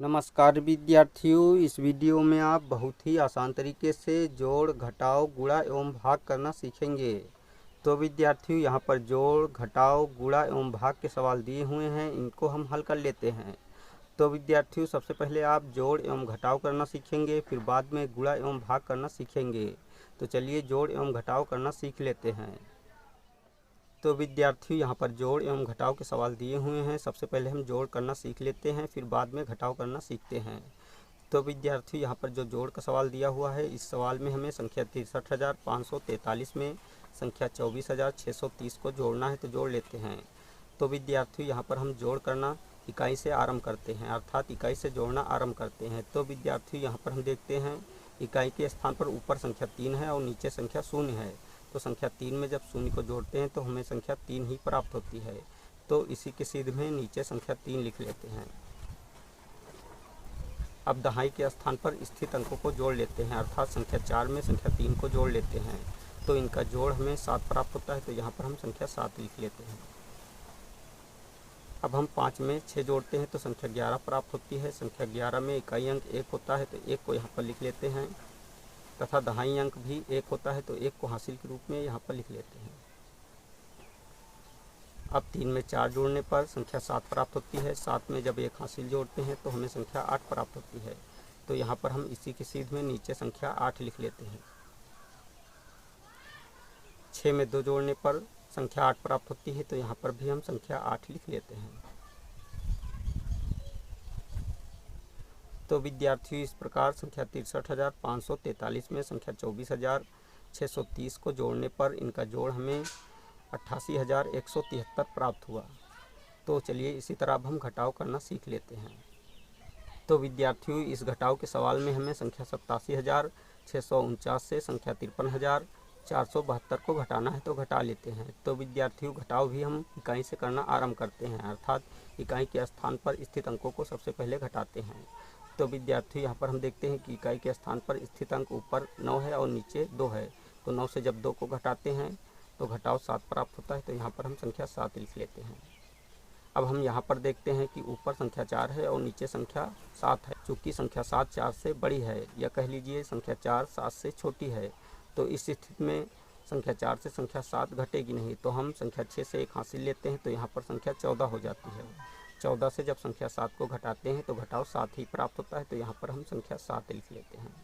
नमस्कार विद्यार्थियों, इस वीडियो में आप बहुत ही आसान तरीके से जोड़, घटाव, गुणा एवं भाग करना सीखेंगे। तो विद्यार्थियों, यहाँ पर जोड़, घटाव, गुणा एवं भाग के सवाल दिए हुए हैं, इनको हम हल कर लेते हैं। तो विद्यार्थियों, सबसे पहले आप जोड़ एवं घटाव करना सीखेंगे, फिर बाद में गुणा एवं भाग करना सीखेंगे। तो चलिए जोड़ एवं घटाव करना सीख लेते हैं। तो विद्यार्थियों, यहाँ पर जोड़ एवं घटाव के सवाल दिए हुए हैं। सबसे पहले हम जोड़ करना सीख लेते हैं, फिर बाद में घटाव करना सीखते हैं। तो विद्यार्थियों, यहाँ पर जो जोड़ का सवाल दिया हुआ है, इस सवाल में हमें संख्या 63,543 में संख्या 24,630 को जोड़ना है, तो जोड़ लेते हैं। तो विद्यार्थियों, यहाँ पर हम जोड़ करना इकाई से आरंभ करते हैं, अर्थात इकाई से जोड़ना आरंभ करते हैं। तो विद्यार्थियों, यहाँ पर हम देखते हैं इकाई के स्थान पर ऊपर संख्या 3 है और नीचे संख्या 0 है। तो संख्या 3 में जब 0 को जोड़ते हैं तो हमें संख्या 3 ही प्राप्त होती है। तो इसी के सीध में नीचे संख्या 3 लिख लेते हैं। अब दहाई के स्थान पर स्थित अंकों को जोड़ लेते हैं, अर्थात संख्या 4 में संख्या 3 को जोड़ लेते हैं। तो इनका जोड़ हमें 7 प्राप्त होता है, तो यहाँ पर हम संख्या 7 लिख लेते हैं। अब हम 5 में 6 जोड़ते हैं तो संख्या 11 प्राप्त होती है। संख्या 11 में इकाई अंक 1 होता है, तो 1 को यहाँ पर लिख लेते हैं, तथा दहाई अंक भी 1 होता है, तो 1 को हासिल के रूप में यहाँ पर लिख लेते हैं। अब 3 में 4 जोड़ने पर संख्या 7 प्राप्त होती है। 7 में जब 1 हासिल जोड़ते हैं तो हमें संख्या 8 प्राप्त होती है। तो यहाँ पर हम इसी के सीध में नीचे संख्या 8 लिख लेते हैं। 6 में 2 जोड़ने पर संख्या 8 प्राप्त होती है, तो यहाँ पर भी हम संख्या 8 लिख लेते हैं। तो विद्यार्थियों, इस प्रकार संख्या 63,543 में संख्या 24,630 को जोड़ने पर इनका जोड़ हमें 88,173 प्राप्त हुआ। तो चलिए इसी तरह अब हम घटाव करना सीख लेते हैं। तो विद्यार्थियों, इस घटाव के सवाल में हमें संख्या 87,649 से संख्या 53,472 को घटाना है, तो घटा लेते हैं। तो विद्यार्थियों, घटाव भी हम इकाई से करना आरंभ करते हैं, अर्थात इकाई के स्थान पर स्थित अंकों को सबसे पहले घटाते हैं। तो विद्यार्थियों, यहाँ पर हम देखते हैं कि इकाई के स्थान पर स्थित अंक ऊपर 9 है और नीचे 2 है। तो 9 से जब 2 को घटाते हैं तो घटाव 7 प्राप्त होता है, तो यहाँ पर हम संख्या 7 लिख लेते हैं। अब हम यहाँ पर देखते हैं कि ऊपर संख्या 4 है और नीचे संख्या 7 है। चूँकि संख्या 7 4 से बड़ी है, या कह लीजिए संख्या 4 7 से छोटी है, तो इस स्थिति में संख्या 4 से संख्या 7 घटेगी नहीं। तो हम संख्या 6 से 1 हासिल लेते हैं, तो यहाँ पर संख्या 14 हो जाती है। 14 से जब संख्या 7 को घटाते हैं तो घटाव 7 ही प्राप्त होता है, तो यहाँ पर हम संख्या 7 लिख लेते हैं।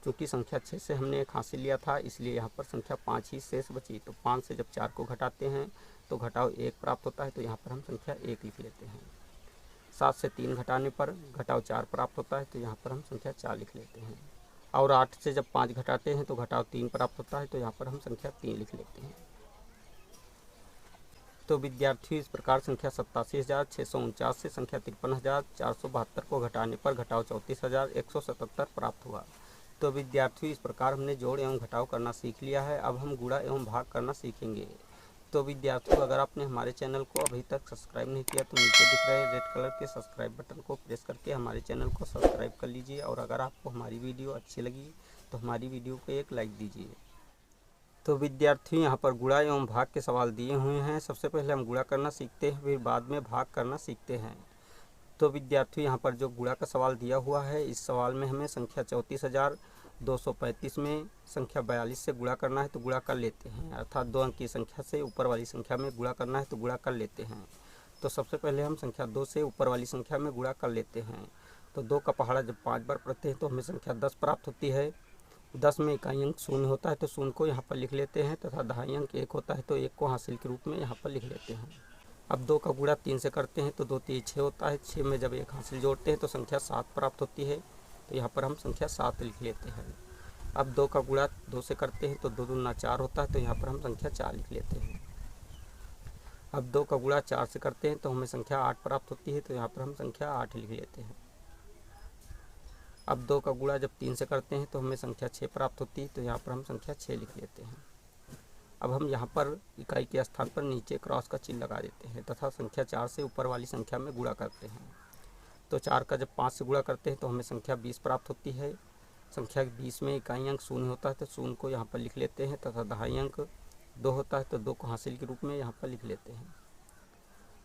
चूँकि संख्या 6 से हमने 1 हासिल लिया था, इसलिए यहाँ पर संख्या 5 ही शेष बची। तो 5 से जब 4 को घटाते हैं तो घटाव 1 प्राप्त होता है, तो यहाँ पर हम संख्या 1 लिख लेते हैं। 7 से 3 घटाने पर घटाव 4 प्राप्त होता है, तो यहाँ पर हम संख्या 4 लिख लेते हैं। और 8 से जब 5 घटाते हैं तो घटाव 3 प्राप्त होता है, तो यहाँ पर हम संख्या 3 लिख लेते हैं। तो विद्यार्थियों, इस प्रकार संख्या 87,649 से संख्या 53,472 को घटाने पर घटाव 34,177 प्राप्त हुआ। तो विद्यार्थियों, इस प्रकार हमने जोड़ एवं घटाव करना सीख लिया है। अब हम गुणा एवं भाग करना सीखेंगे। तो विद्यार्थियों, अगर आपने हमारे चैनल को अभी तक सब्सक्राइब नहीं किया तो नीचे दिख रहे रेड कलर के सब्सक्राइब बटन को प्रेस करके हमारे चैनल को सब्सक्राइब कर लीजिए। और अगर आपको हमारी वीडियो अच्छी लगी तो हमारी वीडियो को एक लाइक दीजिए। तो विद्यार्थियों, यहाँ पर गुणा एवं भाग के सवाल दिए हुए हैं। सबसे पहले हम गुणा करना सीखते हैं, फिर बाद में भाग करना सीखते हैं। तो विद्यार्थियों, यहाँ पर जो गुणा का सवाल दिया हुआ है, इस सवाल में हमें संख्या 34,235 में संख्या 42 से गुणा करना है, तो गुणा कर लेते हैं, अर्थात 2 अंक की संख्या से ऊपर वाली संख्या में गुणा करना है, तो गुणा कर लेते हैं। तो सबसे पहले हम संख्या 2 से ऊपर वाली संख्या में गुणा कर लेते हैं। तो 2 का पहाड़ा जब 5 बार पढ़ते हैं तो हमें संख्या 10 प्राप्त होती है। 10 में इकाई अंक 0 होता है, तो 0 को यहाँ पर लिख लेते हैं, तथा दहाई अंक 1 होता है, तो 1 को हासिल के रूप में यहाँ पर लिख लेते हैं। अब 2 का गुणा 3 से करते हैं तो 2 3 6 होता है। 6 में जब 1 हासिल जोड़ते हैं तो संख्या 7 प्राप्त होती है, तो यहाँ पर हम संख्या 7 लिख लेते हैं। अब 2 का गुणा 2 से करते हैं तो 2 दूना 4 होता है, तो यहाँ पर हम संख्या 4 लिख लेते हैं। अब 2 का गुणा 4 से करते हैं तो हमें संख्या 8 प्राप्त होती है, तो यहाँ पर हम संख्या 8 लिख लेते हैं। अब 2 का गुणा जब 3 से करते हैं तो हमें संख्या 6 प्राप्त होती है, तो यहाँ पर हम संख्या 6 लिख लेते हैं। अब हम यहाँ पर इकाई के स्थान पर नीचे क्रॉस का चिन्ह लगा देते हैं, तथा संख्या 4 से ऊपर वाली संख्या में गुणा करते हैं। तो 4 का जब 5 से गुणा करते हैं तो हमें संख्या 20 प्राप्त होती है। संख्या 20 में इकाई अंक 0 होता है, तो 0 को यहाँ पर लिख लेते हैं, तथा दहाई अंक 2 होता है, तो 2 को हासिल के रूप में यहाँ पर लिख लेते हैं।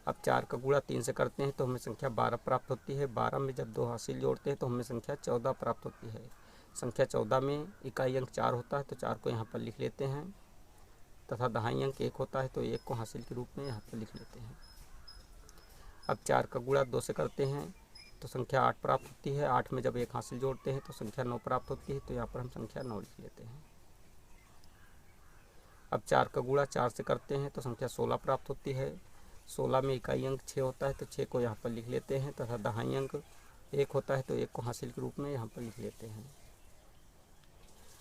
अब 4 का गुणा 3 से करते हैं तो हमें संख्या 12 प्राप्त होती है। 12 में जब 2 हासिल जोड़ते हैं तो हमें संख्या 14 प्राप्त होती है। संख्या 14 में इकाई अंक 4 होता है तो 4 को यहाँ पर लिख लेते हैं तथा दहाई अंक 1 होता है तो 1 को हासिल के रूप में यहाँ पर लिख लेते हैं। अब 4 का गुणा 2 से करते हैं तो संख्या 8 प्राप्त होती है। 8 में जब 1 हासिल जोड़ते हैं तो संख्या 9 प्राप्त होती है तो यहाँ पर हम संख्या 9 लिख लेते हैं। अब 4 का गुणा 4 से करते हैं तो संख्या 16 प्राप्त होती है। 16 में इकाई अंक 6 होता है तो 6 को यहाँ पर लिख लेते हैं तथा दहाई अंक 1 होता है तो 1 को हासिल के रूप में यहाँ पर लिख लेते हैं।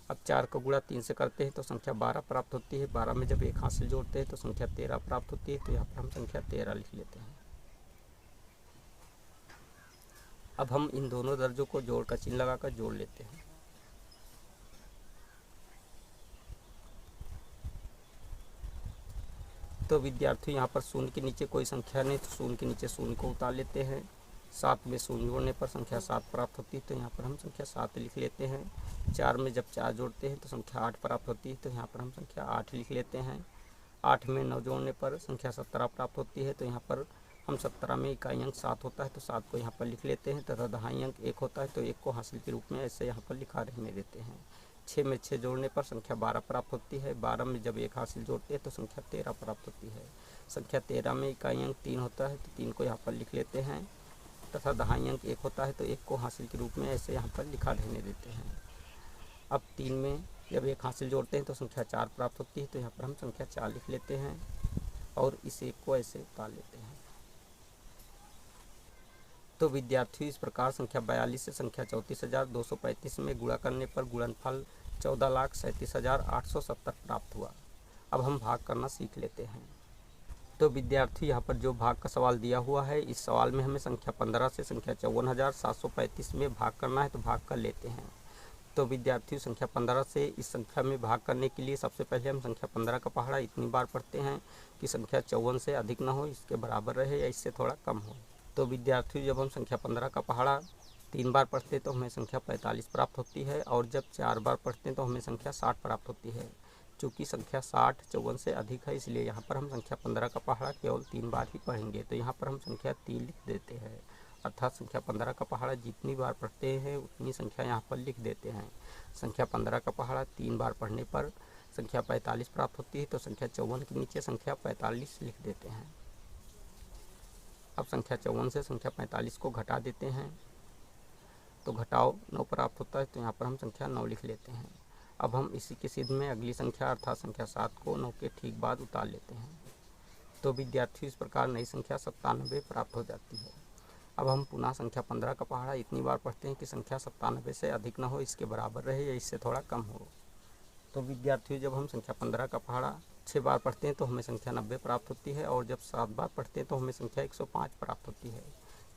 अब 4 का गुणा 3 से करते हैं तो संख्या 12 प्राप्त होती है। 12 में जब 1 हासिल जोड़ते हैं तो संख्या 13 प्राप्त होती है तो यहाँ पर हम संख्या 13 लिख लेते हैं। अब हम इन दोनों दर्जों को जोड़ का चिन्ह लगाकर जोड़ लेते हैं। तो विद्यार्थी यहाँ पर शून्य के नीचे कोई संख्या नहीं तो शून्य के नीचे शून्य को उतार लेते हैं। 7 में शून्य जोड़ने पर संख्या 7 प्राप्त होती है तो यहाँ पर हम संख्या 7 लिख लेते हैं। 4 में जब 4 जोड़ते हैं तो संख्या 8 प्राप्त होती है तो यहाँ पर हम संख्या 8 लिख लेते हैं। 8 में 9 जोड़ने पर संख्या 17 प्राप्त होती है तो यहाँ पर हम 17 में इकाई अंक 7 होता है तो 7 को यहाँ पर लिख लेते हैं तथा दहाई अंक 1 होता है तो 1 को हासिल के रूप में ऐसे यहाँ पर लिखा रहने देते हैं। 6 में 6 जोड़ने पर संख्या 12 प्राप्त होती है। 12 में जब 1 हासिल जोड़ते हैं तो संख्या 13 प्राप्त होती है। संख्या 13 में इकाई अंक 3 होता है तो 3 को यहाँ पर लिख लेते हैं तथा दहाई अंक 1 होता है तो 1 को हासिल के रूप में ऐसे यहाँ पर लिखा रहने देते हैं। अब 3 में जब 1 हासिल जोड़ते हैं तो संख्या 4 प्राप्त होती है तो यहाँ पर हम संख्या 4 लिख लेते हैं और इस 1 को ऐसे उतार लेते हैं। तो विद्यार्थी इस प्रकार संख्या 42 से संख्या 34,235 में गुणा करने पर गुणनफल 14,37,870 प्राप्त हुआ। अब हम भाग करना सीख लेते हैं। तो विद्यार्थी यहाँ पर जो भाग का सवाल दिया हुआ है, इस सवाल में हमें संख्या 15 से संख्या 54,735 में भाग करना है तो भाग कर लेते हैं। तो विद्यार्थी संख्या 15 से इस संख्या में भाग करने के लिए सबसे पहले हम संख्या 15 का पहाड़ा इतनी बार पढ़ते हैं कि संख्या 54 से अधिक न हो, इसके बराबर रहे या इससे थोड़ा कम हो। तो विद्यार्थी जब हम संख्या 15 का पहाड़ा 3 बार पढ़ते हैं तो हमें संख्या 45 प्राप्त होती है और जब 4 बार पढ़ते हैं तो हमें संख्या 60 प्राप्त होती है। चूँकि संख्या 60 54 से अधिक है इसलिए यहाँ पर हम संख्या 15 का पहाड़ा केवल 3 बार ही पढ़ेंगे। तो यहाँ पर हम संख्या 3 लिख देते हैं, अर्थात संख्या 15 का पहाड़ा जितनी बार पढ़ते हैं उतनी संख्या यहाँ पर लिख देते हैं। संख्या 15 का पहाड़ा 3 बार पढ़ने पर संख्या 45 प्राप्त होती है तो संख्या 54 के नीचे संख्या 45 लिख देते हैं। अब संख्या 54 से संख्या 45 को घटा देते हैं तो घटाव 9 प्राप्त होता है तो यहाँ पर हम संख्या 9 लिख लेते हैं। अब हम इसी के सिद्ध में अगली संख्या अर्थात संख्या 7 को 9 के ठीक बाद उतार लेते हैं। तो विद्यार्थी इस प्रकार नई संख्या 97 प्राप्त हो जाती है। अब हम पुनः संख्या 15 का पहाड़ा इतनी बार पढ़ते हैं कि संख्या 97 से अधिक न हो, इसके बराबर रहे या इससे थोड़ा कम हो। तो विद्यार्थियों जब हम संख्या 15 का पहाड़ा 6 बार पढ़ते हैं तो हमें संख्या 90 प्राप्त होती है और जब 7 बार पढ़ते हैं तो हमें संख्या 105 प्राप्त होती है।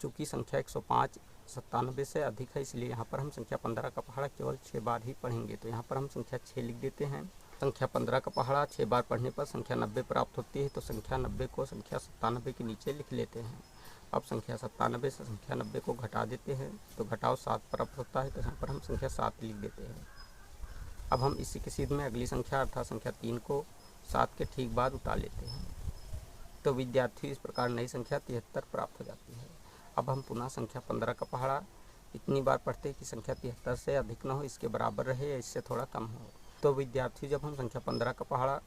चूँकि संख्या 105 97 से अधिक है इसलिए यहाँ पर हम संख्या 15 का पहाड़ा केवल 6 बार ही पढ़ेंगे। तो यहाँ पर हम संख्या 6 लिख देते हैं। संख्या 15 का पहाड़ा 6 बार पढ़ने पर संख्या 90 प्राप्त होती है तो संख्या 90 को संख्या 97 के नीचे लिख लेते हैं। अब संख्या 97 से संख्या 90 को घटा देते हैं तो घटाव 7 प्राप्त होता है तो यहाँ पर हम संख्या 7 लिख देते हैं। अब हम इसी के सिद्ध में अगली संख्या अर्थात संख्या 3 को 7 के ठीक बाद उतार लेते हैं। तो विद्यार्थी इस प्रकार नई संख्या 73 प्राप्त हो जाती है। अब हम पुनः संख्या 15 का पहाड़ा इतनी बार पढ़ते हैं कि संख्या 73 से अधिक न हो, इसके बराबर रहे या इससे थोड़ा कम हो। तो विद्यार्थी जब हम संख्या 15 का पहाड़ा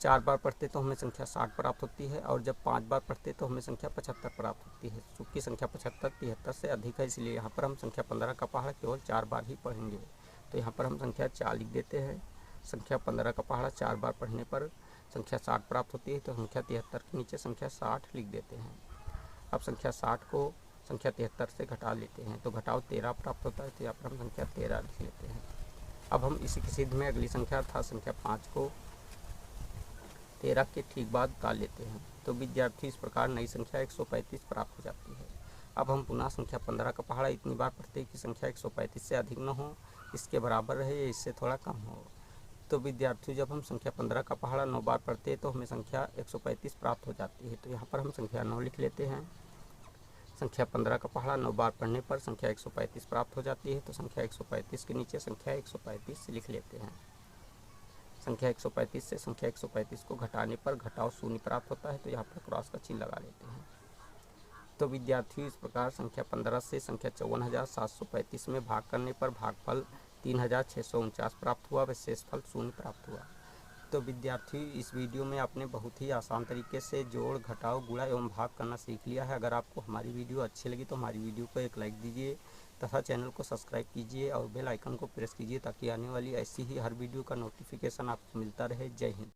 4 बार पढ़ते तो हमें संख्या 60 प्राप्त होती है और जब 5 बार पढ़ते तो हमें संख्या 75 प्राप्त होती है। चूँकि संख्या 75 73 से अधिक है इसलिए यहाँ पर हम संख्या 15 का पहाड़ा केवल 4 बार ही पढ़ेंगे। तो यहाँ पर हम संख्या 4 लिख देते हैं। संख्या 15 का पहाड़ा 4 बार पढ़ने पर संख्या 60 प्राप्त होती है तो संख्या 73 के नीचे संख्या 60 लिख देते हैं। अब संख्या 60 को संख्या 73 से घटा लेते हैं तो घटाव 13 प्राप्त होता है तो यहाँ पर हम संख्या 13 लिख लेते हैं। अब हम इसी के सिद्ध में अगली संख्या अर्थात संख्या 5 को 13 के ठीक बाद उतार लेते हैं। तो विद्यार्थी इस प्रकार नई संख्या 135 प्राप्त हो जाती है। अब हम पुनः संख्या 15 का पहाड़ा इतनी बार पढ़ते हैं कि संख्या 135 से अधिक न हो, इसके बराबर रहे या इससे थोड़ा कम हो। तो विद्यार्थी जब हम संख्या 15 का पहाड़ा 9 बार पढ़ते हैं तो हमें संख्या 135 प्राप्त हो जाती है। तो यहाँ पर हम संख्या 9 लिख लेते हैं। संख्या 15 का पहाड़ा 9 बार पढ़ने पर संख्या 135 प्राप्त हो जाती है तो संख्या 135 के नीचे संख्या 135 लिख लेते हैं। संख्या 135 से संख्या 135 को घटाने पर घटाव 0 प्राप्त होता है तो यहाँ पर क्रॉस का चिन्ह लगा लेते हैं। तो विद्यार्थियों इस प्रकार संख्या 15 से संख्या 54,735 में भाग करने पर भागफल 3,649 प्राप्त हुआ व शेषफल 0 प्राप्त हुआ। तो विद्यार्थियों इस वीडियो में आपने बहुत ही आसान तरीके से जोड़, घटाव, गुणा एवं भाग करना सीख लिया है। अगर आपको हमारी वीडियो अच्छी लगी तो हमारी वीडियो को एक लाइक दीजिए तथा चैनल को सब्सक्राइब कीजिए और बेल आइकन को प्रेस कीजिए ताकि आने वाली ऐसी ही हर वीडियो का नोटिफिकेशन आपको मिलता रहे। जय हिंद।